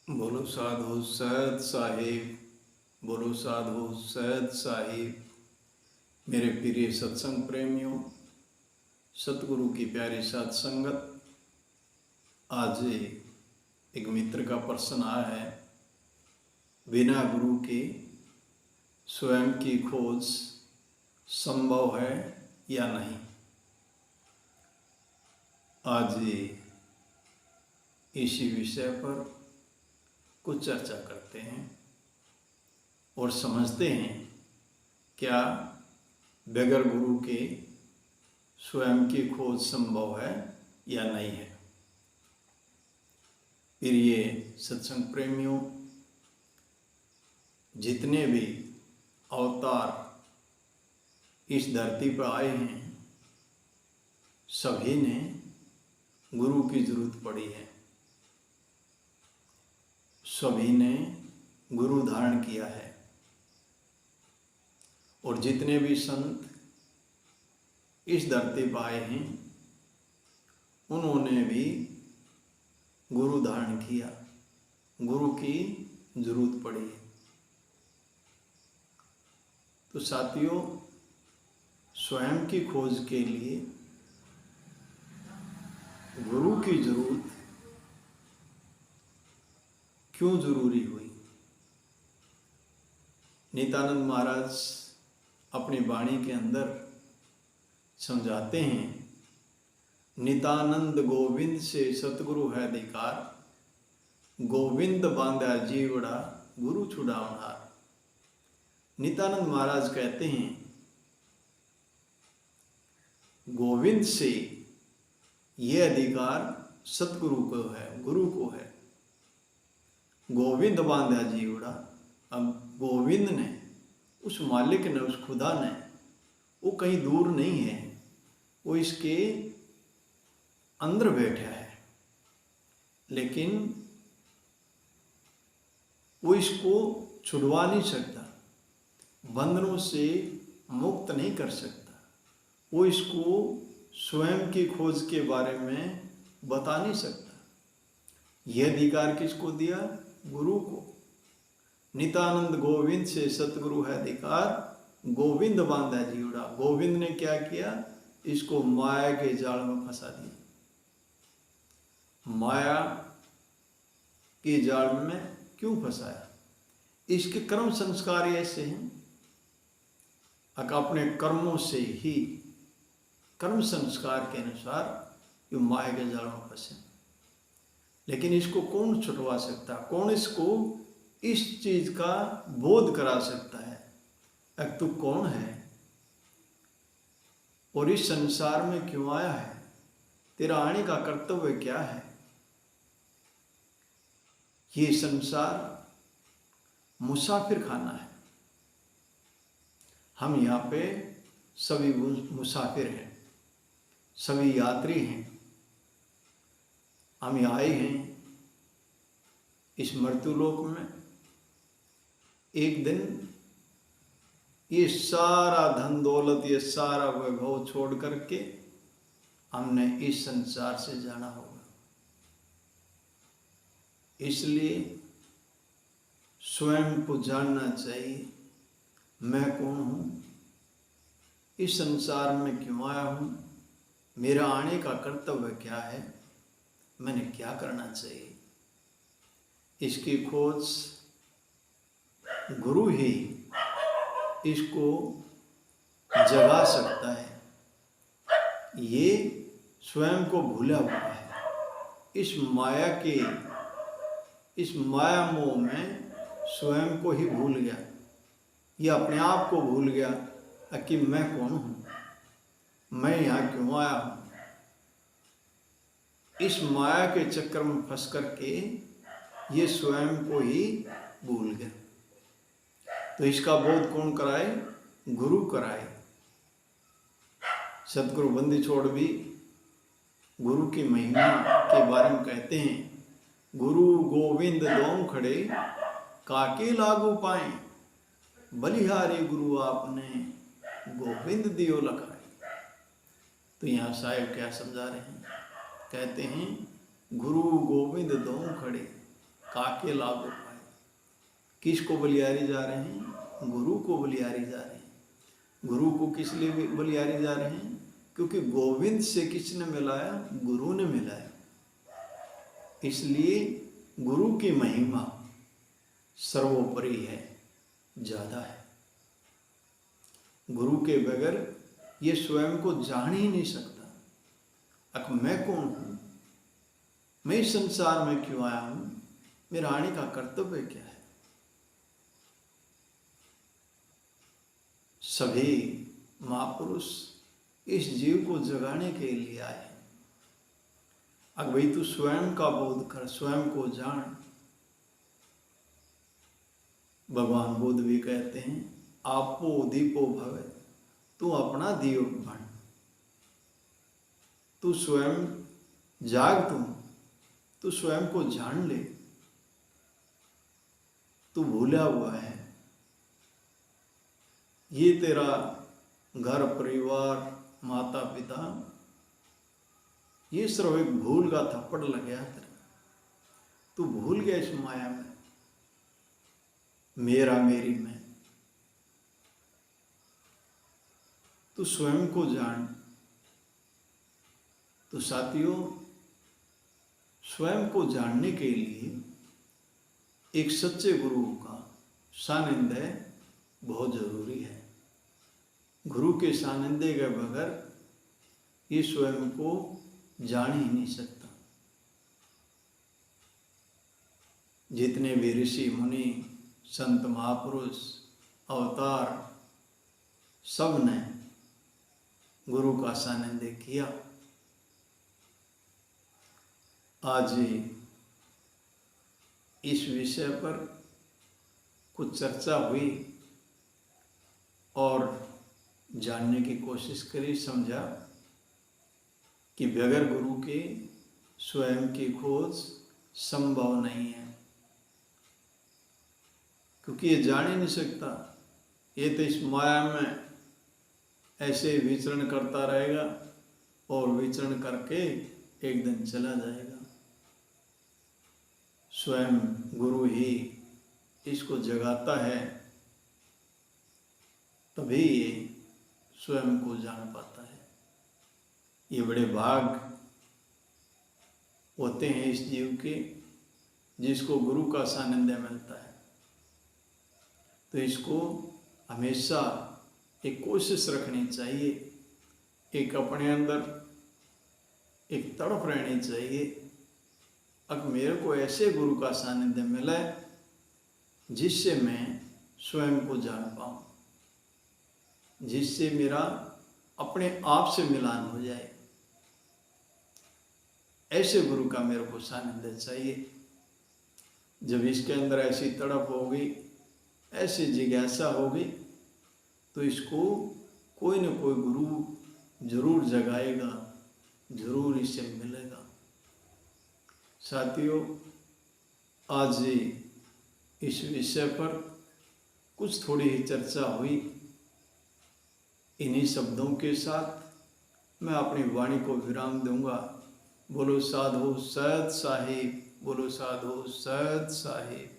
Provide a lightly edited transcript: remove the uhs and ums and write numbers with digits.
बोलो साधु सैयद साहिब, बोलो साधु सैयद साहिब। मेरे प्रिय सत्संग प्रेमियों, सतगुरु की प्यारी साथ संगत। आज एक मित्र का प्रश्न आया है, बिना गुरु के स्वयं की खोज संभव है या नहीं। आज इसी विषय पर कुछ चर्चा करते हैं और समझते हैं क्या बगैर गुरु के स्वयं की खोज संभव है या नहीं है। प्रिय सत्संग प्रेमियों, जितने भी अवतार इस धरती पर आए हैं, सभी ने गुरु की जरूरत पड़ी है। सभी ने गुरु धारण किया है और जितने भी संत इस धरती पर आए हैं, उन्होंने भी गुरु धारण किया। गुरु की जरूरत पड़ी है। तो साथियों, स्वयं की खोज के लिए गुरु की जरूरत क्यों जरूरी हुई। नित्यानंद महाराज अपनी वाणी के अंदर समझाते हैं, नित्यानंद गोविंद से सतगुरु है अधिकार, गोविंद बांधा जीवड़ा गुरु छुड़ावनार। नित्यानंद महाराज कहते हैं, गोविंद से ये अधिकार सतगुरु को है, गुरु को है। गोविंद बांधा जीवड़ा, अब गोविंद ने, उस मालिक ने, उस खुदा ने, वो कहीं दूर नहीं है, वो इसके अंदर बैठा है, लेकिन वो इसको छुड़वा नहीं सकता, बंधनों से मुक्त नहीं कर सकता। वो इसको स्वयं की खोज के बारे में बता नहीं सकता। यह अधिकार किसको दिया? गुरु को। नित्यानंद गोविंद से सतगुरु है अधिकार, गोविंद बांधा जीवड़ा। गोविंद ने क्या किया? इसको माया के जाल में फंसा दिया। माया के जाल में क्यों फंसाया? इसके कर्म संस्कार ऐसे हैं, अपने कर्मों से ही, कर्म संस्कार के अनुसार ये माया के जाल में फंसे। लेकिन इसको कौन छुटवा सकता? कौन इसको इस चीज का बोध करा सकता है? अब तू कौन है और इस संसार में क्यों आया है? तेरा आने का कर्तव्य क्या है? ये संसार मुसाफिर खाना है। हम यहाँ पे सभी मुसाफिर हैं, सभी यात्री हैं। हम यहाँ आए हैं इस मृत्युलोक में। एक दिन ये सारा धन दौलत, ये सारा वैभव छोड़ करके हमने इस संसार से जाना होगा। इसलिए स्वयं को जानना चाहिए, मैं कौन हूँ, इस संसार में क्यों आया हूँ, मेरा आने का कर्तव्य क्या है, मैंने क्या करना चाहिए। इसकी खोज गुरु ही इसको जगा सकता है। ये स्वयं को भूला हुआ है। इस माया मोह में स्वयं को ही भूल गया। ये अपने आप को भूल गया कि मैं कौन हूँ, मैं यहाँ क्यों आया हूँ। इस माया के चक्कर में फंस करके ये स्वयं को ही भूल गया। तो इसका बोध कौन कराए? गुरु कराए। सतगुरु बंदी छोड़ भी गुरु की महिमा के बारे में कहते हैं, गुरु गोविंद दोम खड़े काके लागू पाए, बलिहारी गुरु आपने गोविंद दियो लखाए। तो यहाँ साहिब क्या समझा रहे हैं? कहते हैं, गुरु गोविंद दोम खड़े काके लागो पाए। किसको बलिहारी जा रहे हैं? गुरु को बलिहारी जा रहे हैं। गुरु को किस लिए बलिहारी जा रहे हैं? क्योंकि गोविंद से किसने मिलाया? गुरु ने मिलाया। इसलिए गुरु की महिमा सर्वोपरि है, ज्यादा है। गुरु के बगैर ये स्वयं को जान ही नहीं सकता। अब मैं कौन हूं? मैं इस संसार में क्यों आया हूं? मेरा आने का कर्तव्य क्या है? सभी महापुरुष इस जीव को जगाने के लिए आए हैं। अब भाई तू स्वयं का बोध कर, स्वयं को जान। भगवान बुद्ध भी कहते हैं आपो दीपो भवे, तू अपना दीप बन। तू स्वयं जाग, तू स्वयं को जान ले। तू भूला हुआ है। ये तेरा घर परिवार माता पिता ये सिर्फ एक भूल का थप्पड़ लग गया तेरे। तू भूल गया इस माया में, मेरा मेरी में। तू स्वयं को जान। तो साथियों, स्वयं को जानने के लिए एक सच्चे गुरु का सानिध्य बहुत जरूरी है। गुरु के सानिध्य के बगैर ये स्वयं को जान ही नहीं सकता। जितने भी ऋषि मुनि संत महापुरुष अवतार सब ने गुरु का सानिध्य किया। आज इस विषय पर कुछ चर्चा हुई और जानने की कोशिश करी, समझा कि बगैर गुरु के स्वयं की खोज संभव नहीं है। क्योंकि ये जान ही नहीं सकता। ये तो इस माया में ऐसे विचरण करता रहेगा और विचरण करके एक दिन चला जाएगा। स्वयं गुरु ही इसको जगाता है, तभी ये स्वयं को जान पाता है। ये बड़े भाग होते हैं इस जीव के, जिसको गुरु का सानिध्य मिलता है। तो इसको हमेशा एक कोशिश रखनी चाहिए, एक अपने अंदर एक तड़प रहनी चाहिए। अब मेरे को ऐसे गुरु का सानिध्य मिला जिससे मैं स्वयं को जान पाऊँ, जिससे मेरा अपने आप से मिलान हो जाए। ऐसे गुरु का मेरे को सानिध्य चाहिए। जब इसके अंदर ऐसी तड़प होगी, ऐसी जिज्ञासा होगी, तो इसको कोई न कोई गुरु जरूर जगाएगा, जरूर इससे मिलेगा। साथियों, आज इस विषय पर कुछ थोड़ी ही चर्चा हुई। इन्हीं शब्दों के साथ मैं अपनी वाणी को विराम दूंगा। बोलो साधु सत साहिब, बोलो साधु सत साहिब।